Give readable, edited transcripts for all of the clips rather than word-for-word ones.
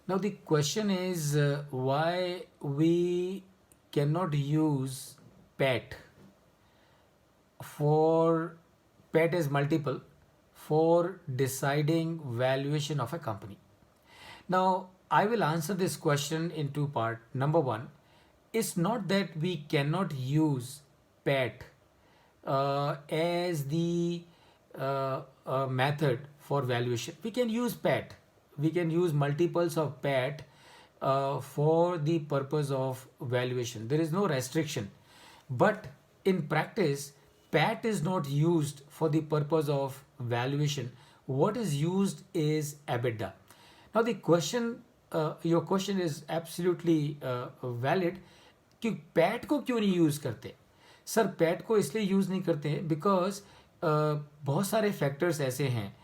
Now the question is why we cannot use PAT for PAT is multiple for deciding valuation of a company. Now I will answer this question in two parts. Number one, it's not that we cannot use PAT as the method for valuation. We can use PAT. We can use multiples of PAT for the purpose of valuation. There is no restriction. But in practice, PAT is not used for the purpose of valuation. What is used is EBITDA. Now the question, your question is absolutely valid कि PAT को क्यों नहीं use करते. Sir PAT को इसलिए use नहीं करते हैं बिकॉज बहुत सारे फैक्टर्स ऐसे हैं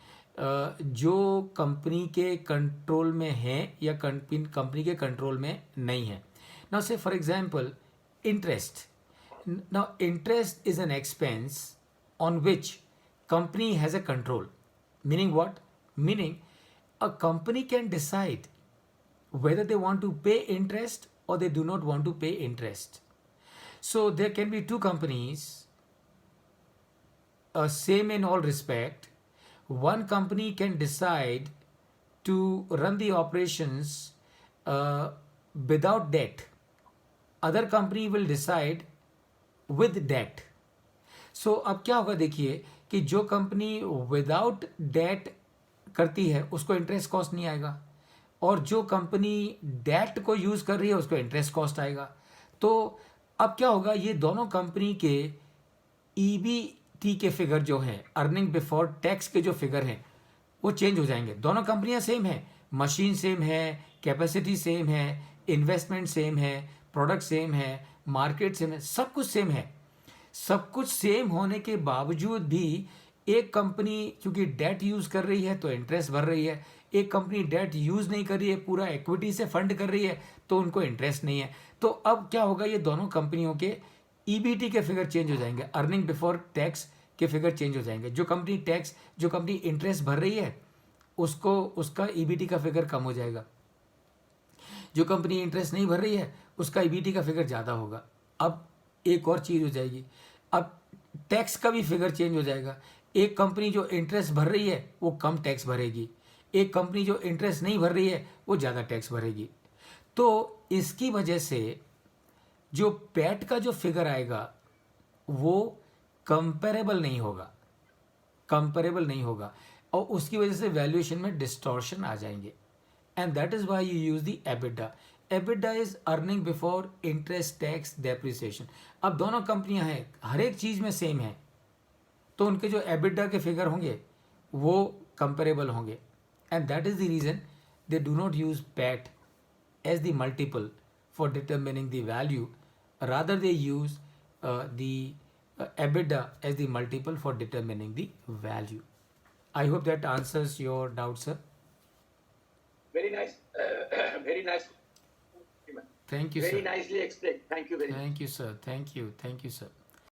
जो कंपनी के कंट्रोल में हैं या कंपनी के कंट्रोल में नहीं है. नाउ से for example interest. Now interest is an expense on which company has a control. Meaning what? Meaning a company can decide whether they want to pay interest or they do not want to pay interest. So there can be two companies, same in all respect. One company can decide to run the operations without debt. Other company will decide with debt. So अब क्या होगा देखिए कि जो company without date करती है उसको interest cost नहीं आएगा और जो कंपनी डेट को यूज कर रही है उसको इंटरेस्ट कॉस्ट आएगा. तो अब क्या होगा, ये दोनों कंपनी के ईबीटी के फिगर जो हैं, अर्निंग बिफोर टैक्स के जो फिगर हैं, वो चेंज हो जाएंगे. दोनों कंपनियां सेम है, मशीन सेम है, कैपेसिटी सेम है, इन्वेस्टमेंट सेम है, प्रोडक्ट सेम है, मार्केट सेम है, सब कुछ सेम है. सब कुछ सेम होने के बावजूद भी एक कंपनी क्योंकि डेट यूज कर रही है तो इंटरेस्ट भर रही है, एक कंपनी डेट यूज नहीं कर रही है, पूरा इक्विटी से फंड कर रही है तो उनको इंटरेस्ट नहीं है. तो अब क्या होगा, ये दोनों कंपनियों के ईबीटी के फिगर चेंज हो जाएंगे, अर्निंग बिफोर टैक्स के फिगर चेंज हो जाएंगे. जो कंपनी इंटरेस्ट भर रही है उसको उसका ईबीटी का फिगर कम हो जाएगा, जो कंपनी इंटरेस्ट नहीं भर रही है उसका ईबीटी का फिगर ज़्यादा होगा. अब एक और चीज़ हो जाएगी, अब टैक्स का भी फिगर चेंज हो जाएगा. एक कंपनी जो इंटरेस्ट भर रही है वो कम टैक्स भरेगी, एक कंपनी जो इंटरेस्ट नहीं भर रही है वो ज़्यादा टैक्स भरेगी. तो इसकी वजह से जो पैट का जो फिगर आएगा वो कंपेरेबल नहीं होगा और उसकी वजह से वैल्यूएशन में डिस्टॉर्शन आ जाएंगे. And that is why you use the EBITDA. EBITDA is earning before interest tax depreciation. अब दोनों कंपनियां हैं, हर एक चीज़ में सेम है, तो उनके जो एबिटा के फिगर होंगे वो कंपेरेबल होंगे. And that is the reason they do not use PAT as the multiple for determining the value, rather they use the EBITDA as the multiple for determining the value. I hope that answers your doubt, sir. Very nice. Very nice. Thank you, Very sir. nicely explained. Thank you very much. Thank you, sir. Thank you, sir.